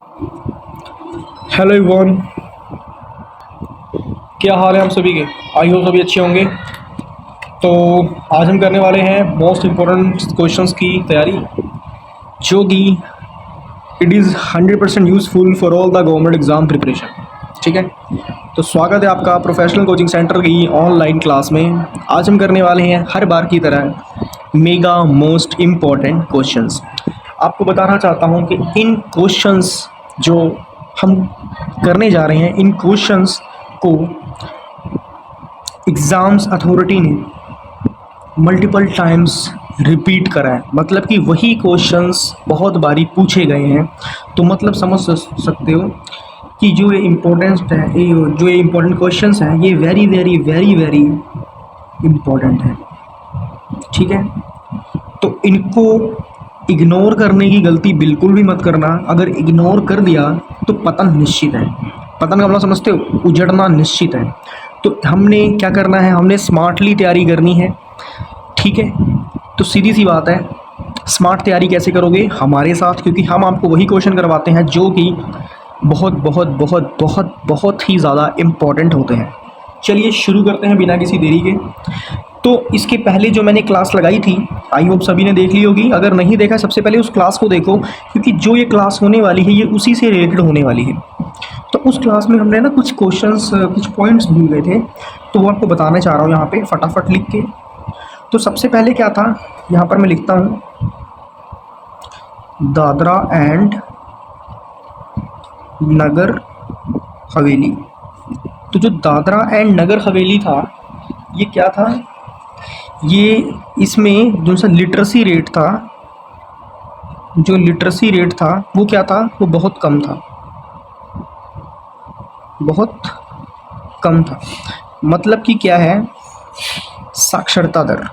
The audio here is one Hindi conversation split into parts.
हेलो एवरीवन, क्या हाल है हम सभी के। आई होप सभी अच्छे होंगे। तो आज हम करने वाले हैं मोस्ट इम्पोर्टेंट क्वेश्चंस की तैयारी, जो कि it is 100% useful for all the government exam preparation. ठीक है, तो स्वागत है आपका प्रोफेशनल कोचिंग सेंटर की ऑनलाइन क्लास में। आज हम करने वाले हैं हर बार की तरह मेगा मोस्ट इम्पॉर्टेंट क्वेश्चंस। आपको बताना चाहता हूं कि इन क्वेश्चंस जो हम करने जा रहे हैं, इन क्वेश्चंस को एग्ज़ाम्स अथॉरिटी ने मल्टीपल टाइम्स रिपीट करा है, मतलब कि वही क्वेश्चंस बहुत बारी पूछे गए हैं। तो मतलब समझ सकते हो कि जो ये इम्पोर्टेंट है, जो ये इम्पोर्टेंट क्वेश्चंस हैं, ये very very very very important है। ठीक है, तो इनको इग्नोर करने की गलती बिल्कुल भी मत करना। अगर इग्नोर कर दिया तो पतन निश्चित है। पतन का मतलब समझते हो, उजड़ना निश्चित है। तो हमने क्या करना है, हमने स्मार्टली तैयारी करनी है। ठीक है, तो सीधी सी बात है, स्मार्ट तैयारी कैसे करोगे हमारे साथ, क्योंकि हम आपको वही क्वेश्चन करवाते हैं जो कि बहुत बहुत बहुत बहुत बहुत ही ज़्यादा इम्पॉर्टेंट होते हैं। चलिए शुरू करते हैं बिना किसी देरी के। तो इसके पहले जो मैंने क्लास लगाई थी, आई होप सभी ने देख ली होगी। अगर नहीं देखा, सबसे पहले उस क्लास को देखो, क्योंकि जो ये क्लास होने वाली है ये उसी से रिलेटेड होने वाली है। तो उस क्लास में हमने ना कुछ क्वेश्चंस, कुछ पॉइंट्स भूल गए थे, तो वो आपको बताना चाह रहा हूँ यहाँ पे फटाफट लिख के। तो सबसे पहले क्या था, यहाँ पर मैं लिखता हूँ दादरा एंड नगर हवेली। तो जो दादरा एंड नगर हवेली था, ये क्या था, ये इसमें जो सा लिटरेसी रेट था, जो लिटरेसी रेट था वो क्या था, वो बहुत कम था, बहुत कम था। मतलब कि क्या है, साक्षरता दर,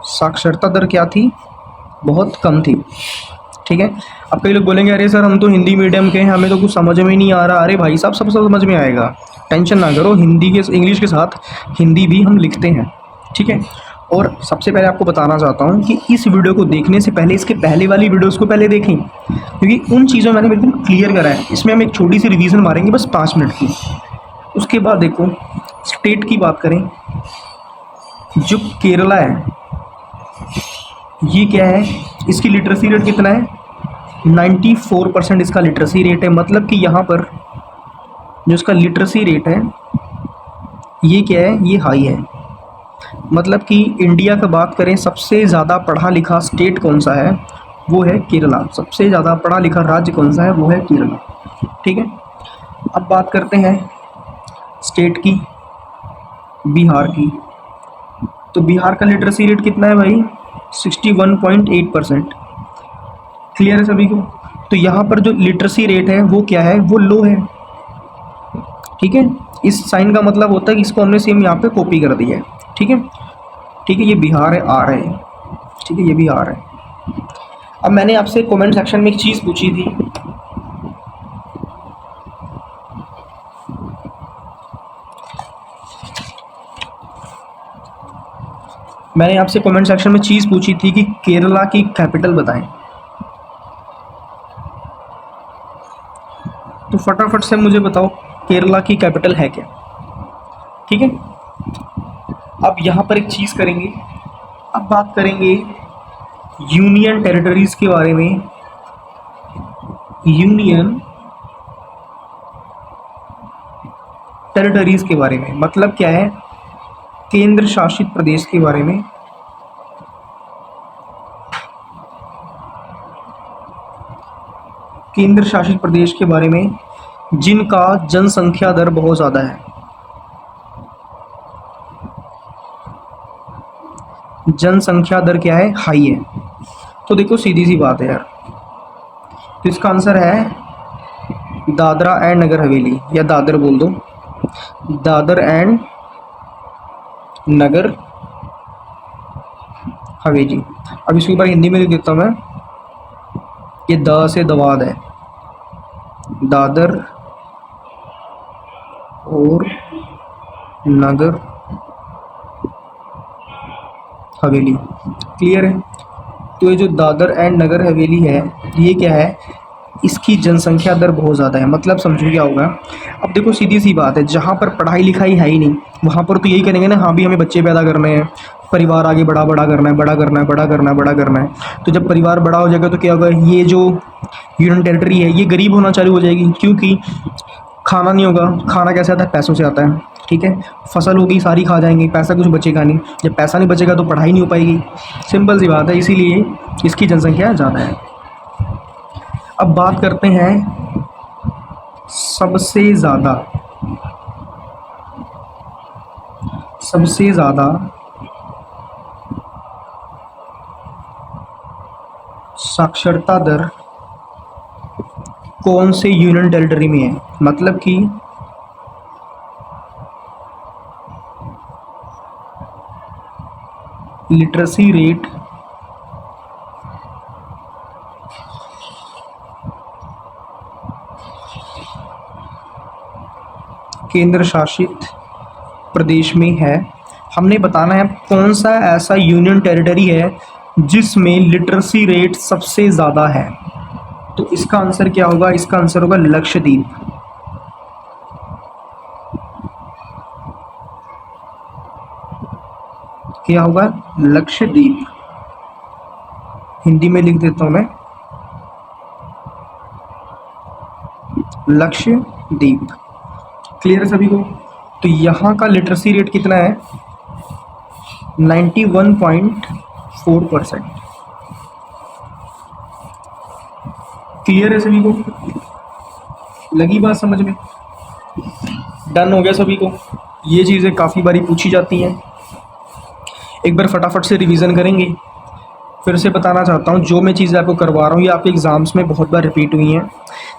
साक्षरता दर क्या थी, बहुत कम थी। ठीक है, अब कई लोग बोलेंगे अरे सर हम तो हिंदी मीडियम के हैं, हमें तो कुछ समझ में नहीं आ रहा। अरे भाई साहब, सब समझ में आएगा, टेंशन ना करो। हिंदी के इंग्लिश के साथ हिंदी भी हम लिखते हैं। ठीक है, और सबसे पहले आपको बताना चाहता हूँ कि इस वीडियो को देखने से पहले इसके पहले वाली वीडियोज़ को पहले देखें, क्योंकि उन चीज़ों में मैंने बिल्कुल क्लियर करा है। इसमें हम एक छोटी सी रिवीजन मारेंगे, बस 5 मिनट की। उसके बाद देखो, स्टेट की बात करें, जो केरला है, ये क्या है, इसकी लिटरेसी रेट कितना है, 94% इसका लिटरेसी रेट है। मतलब कि यहाँ पर जो इसका लिटरेसी रेट है, ये क्या है, ये हाई है। मतलब कि इंडिया का बात करें, सबसे ज़्यादा पढ़ा लिखा स्टेट कौन सा है, वो है केरला। सबसे ज़्यादा पढ़ा लिखा राज्य कौन सा है, वो है केरला। ठीक है, अब बात करते हैं स्टेट की, बिहार की। तो बिहार का लिटरेसी रेट कितना है भाई, 61.8%। क्लियर है सभी को। तो यहाँ पर जो लिटरेसी रेट है वो क्या है, वो लो है। ठीक है, इस साइन का मतलब होता है कि इसको हमने सेम यहाँ पे कॉपी कर दिया है। ठीक है, ठीक है, ये बिहार है, आर है। ठीक है, ये भी आर है। अब मैंने आपसे कमेंट सेक्शन में एक चीज़ पूछी थी, मैंने आपसे कमेंट सेक्शन में चीज़ पूछी थी कि केरला की कैपिटल बताएं। तो फटाफट से मुझे बताओ केरला की कैपिटल है क्या। ठीक है, अब यहाँ पर एक चीज़ करेंगे, अब बात करेंगे यूनियन टेरिटरीज़ के बारे में। यूनियन टेरिटरीज़ के बारे में मतलब क्या है, केंद्र शासित प्रदेश के बारे में। केंद्र शासित प्रदेश के बारे में जिनका जनसंख्या दर बहुत ज़्यादा है। जनसंख्या दर क्या है, हाई है। तो देखो सीधी सी बात है यार, तो इसका आंसर है दादरा एंड नगर हवेली, या दादर बोल दो, दादर एंड नगर हवेली। अब इसको एक बार हिंदी में लिख देता हूँ मैं, ये द से दवाद है, दादर और नगर हवेली। क्लियर है। तो ये जो दादर एंड नगर हवेली है, ये क्या है, इसकी जनसंख्या दर बहुत ज़्यादा है। मतलब समझो क्या होगा। अब देखो सीधी सी बात है, जहाँ पर पढ़ाई लिखाई है ही नहीं, वहाँ पर तो यही करेंगे ना, हाँ भी हमें बच्चे पैदा करने हैं, परिवार आगे बड़ा बड़ा करना है, बड़ा करना है, बड़ा करना है, बड़ा करना है। तो जब परिवार बड़ा हो जाएगा तो क्या होगा, ये जो यूनियन टेरिटरी है ये गरीब होना चालू हो जाएगी, क्योंकि खाना नहीं होगा। खाना कैसे आता है, पैसों से आता है, ठीक है। फसल होगी सारी खा जाएंगे, पैसा कुछ बचेगा नहीं। जब पैसा नहीं बचेगा तो पढ़ाई नहीं हो पाएगी, सिंपल सी बात है। इसीलिए इसकी जनसंख्या ज़्यादा है। अब बात करते हैं सबसे ज़्यादा साक्षरता दर कौन से यूनियन टेरिटरी में है। मतलब कि लिटरेसी रेट केंद्र शासित प्रदेश में है। हमने बताना है कौन सा ऐसा यूनियन टेरिटरी है जिसमें लिटरेसी रेट सबसे ज़्यादा है। तो इसका आंसर क्या होगा, इसका आंसर होगा लक्षद्वीप। क्या होगा, लक्षद्वीप। हिंदी में लिख देता हूं मैं, लक्षद्वीप। क्लियर है सभी को। तो यहाँ का लिटरेसी रेट कितना है, 91.4%। क्लियर है सभी को, लगी बात समझ में, डन हो गया सभी को। ये चीज़ें काफ़ी बारी पूछी जाती हैं, एक बार फटाफट से रिवीजन करेंगे। फिर से बताना चाहता हूँ, जो मैं चीज़ें आपको करवा रहा हूँ ये आपके एग्ज़ाम्स में बहुत बार रिपीट हुई हैं।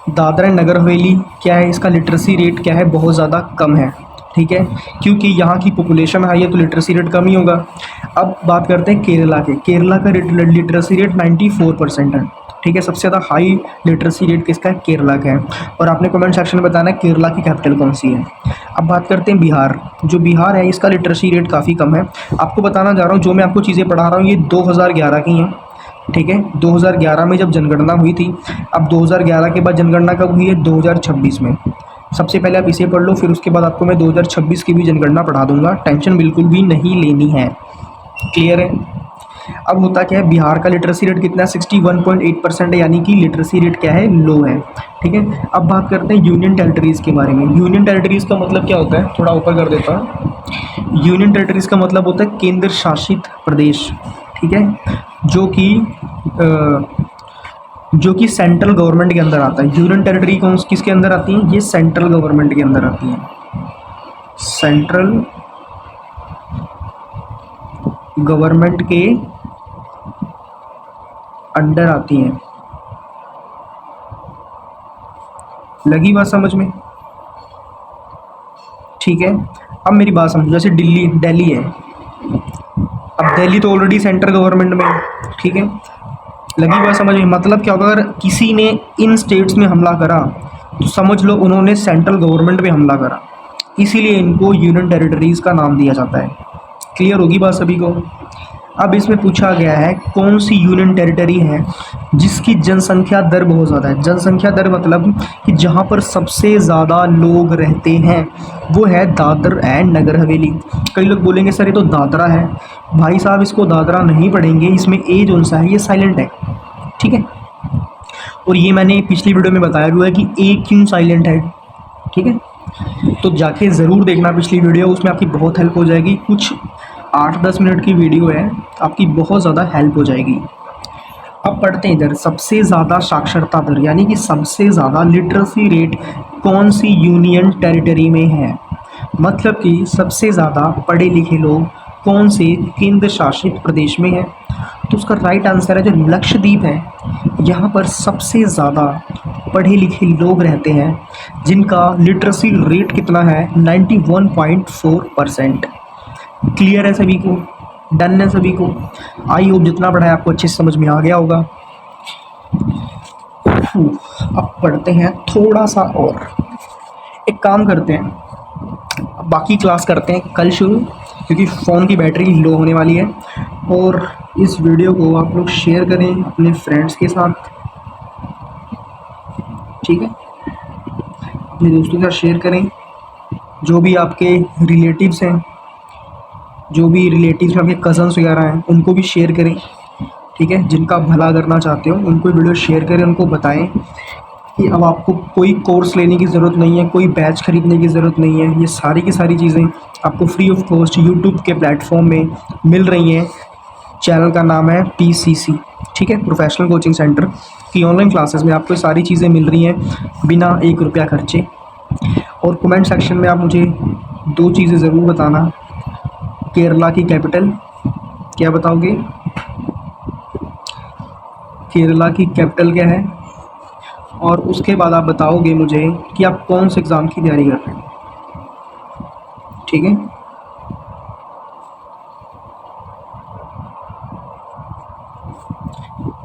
दादरा एंड नगर हवेली क्या है, इसका लिटरेसी रेट क्या है, बहुत ज़्यादा कम है, ठीक है, क्योंकि यहाँ की पॉपुलेशन हाई है तो लिटरेसी रेट कम ही होगा। अब बात करते हैं केरला के। केरला का लिटरेसी रेट 94% है, ठीक है। सबसे ज़्यादा हाई लिटरेसी रेट किसका है, केरला का है। और आपने कमेंट सेक्शन में बताना है केरला की कैपिटल कौन सी है। अब बात करते हैं बिहार। जो बिहार है इसका लिटरेसी रेट काफ़ी कम है। आपको बताना जा रहा हूँ, जो मैं आपको चीज़ें पढ़ा रहा हूँ ये 2011 की हैं, ठीक है। 2011 में जब जनगणना हुई थी। अब 2011 के बाद जनगणना कब हुई है, 2026 में। सबसे पहले आप इसे पढ़ लो, फिर उसके बाद आपको मैं 2026 की भी जनगणना पढ़ा दूंगा, टेंशन बिल्कुल भी नहीं लेनी है। क्लियर है। अब होता क्या है, बिहार का लिटरेसी रेट कितना है, 61.8% है, यानी कि लिटरेसी रेट क्या है, लो है, ठीक है। अब बात करते हैं यूनियन टेरिटरीज़ के बारे में। यूनियन टेरिटरीज़ का मतलब क्या होता है, थोड़ा ऊपर कर देता हूँ। यूनियन टेरिटरीज़ का मतलब होता है केंद्र शासित प्रदेश, ठीक है, जो कि सेंट्रल गवर्नमेंट के अंदर आता है। यूनियन टेरिटरी कौन किसके अंदर आती हैं, ये सेंट्रल गवर्नमेंट के अंदर आती हैं, सेंट्रल गवर्नमेंट के अंडर आती हैं। लगी बात समझ में, ठीक है। अब मेरी बात समझो, जैसे दिल्ली है। अब दिल्ली तो ऑलरेडी सेंट्रल गवर्नमेंट में है, ठीक है। लगी बात समझ में, मतलब क्या होगा, अगर किसी ने इन स्टेट्स में हमला करा तो समझ लो उन्होंने सेंट्रल गवर्नमेंट पे हमला करा, इसीलिए इनको यूनियन टेरिटरीज़ का नाम दिया जाता है। क्लियर होगी बात सभी को। अब इसमें पूछा गया है कौन सी यूनियन टेरिटरी है जिसकी जनसंख्या दर बहुत ज़्यादा है। जनसंख्या दर मतलब कि जहाँ पर सबसे ज़्यादा लोग रहते हैं वो है दादर एंड नगर हवेली। कई लोग बोलेंगे सर ये तो दादरा है। भाई साहब इसको दादरा नहीं पढ़ेंगे, इसमें ए जो सा है ये साइलेंट है, ठीक है। और ये मैंने पिछली वीडियो में बताया हुआ है कि ए क्यों साइलेंट है, ठीक है। तो जाके ज़रूर देखना पिछली वीडियो, उसमें आपकी बहुत हेल्प हो जाएगी। कुछ 8-10 मिनट की वीडियो है, आपकी बहुत ज़्यादा हेल्प हो जाएगी। अब पढ़ते हैं इधर, सबसे ज़्यादा साक्षरता दर यानी कि सबसे ज़्यादा लिटरेसी रेट कौन सी यूनियन टेरिटरी में है। मतलब कि सबसे ज़्यादा पढ़े लिखे लोग कौन से केंद्र शासित प्रदेश में है। तो उसका राइट आंसर है जो लक्षद्वीप है। यहाँ पर सबसे ज़्यादा पढ़े लिखे लोग रहते हैं जिनका लिटरेसी रेट कितना है, 91.4%। क्लियर है सभी को, डन है सभी को। आई होप जितना पढ़ा है आपको अच्छे से समझ में आ गया होगा। अब पढ़ते हैं थोड़ा सा और, एक काम करते हैं, बाकी क्लास करते हैं कल शुरू, क्योंकि फ़ोन की बैटरी लो होने वाली है और इस वीडियो को आप लोग शेयर करें अपने फ्रेंड्स के साथ, ठीक है, अपने दोस्तों के साथ शेयर करें। जो भी आपके रिलेटिव्स हैं, जो भी रिलेटिव्स आपके कज़न्स वगैरह हैं, उनको भी शेयर करें, ठीक है। जिनका भला करना चाहते हो उनको वीडियो शेयर करें, उनको बताएं कि अब आपको कोई कोर्स लेने की ज़रूरत नहीं है, कोई बैच खरीदने की ज़रूरत नहीं है। ये सारी की सारी चीज़ें आपको फ्री ऑफ कॉस्ट यूट्यूब के प्लेटफॉर्म में मिल रही हैं। चैनल का नाम है PCC, ठीक है, प्रोफेशनल कोचिंग सेंटर की ऑनलाइन क्लासेस में आपको सारी चीज़ें मिल रही हैं बिना 1 रुपया खर्चे। और कमेंट सेक्शन में आप मुझे 2 चीज़ें ज़रूर बताना। केरला की कैपिटल क्या बताओगे? केरला की कैपिटल क्या है? और उसके बाद आप बताओगे मुझे कि आप कौन से एग्ज़ाम की तैयारी कर रहे हैं, ठीक है।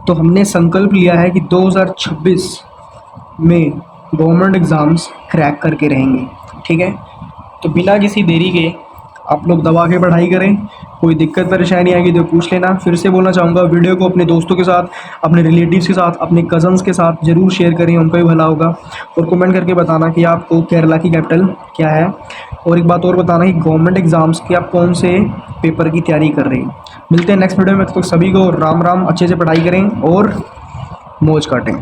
तो हमने संकल्प लिया है कि 2026 में गवर्नमेंट एग्ज़ाम्स क्रैक करके रहेंगे, ठीक है। तो बिना किसी देरी के आप लोग दबा के पढ़ाई करें। कोई दिक्कत परेशानी आएगी तो पूछ लेना। फिर से बोलना चाहूँगा, वीडियो को अपने दोस्तों के साथ, अपने रिलेटिव्स के साथ, अपने कज़न्स के साथ ज़रूर शेयर करें, उनका भी भला होगा। और कमेंट करके बताना कि आपको केरला की कैपिटल क्या है। और एक बात और बताना कि गवर्नमेंट एग्ज़ाम्स के आप कौन से पेपर की तैयारी कर रहे हैं। मिलते हैं नेक्स्ट वीडियो में। तो सभी को राम राम, अच्छे से पढ़ाई करें और मौज काटें।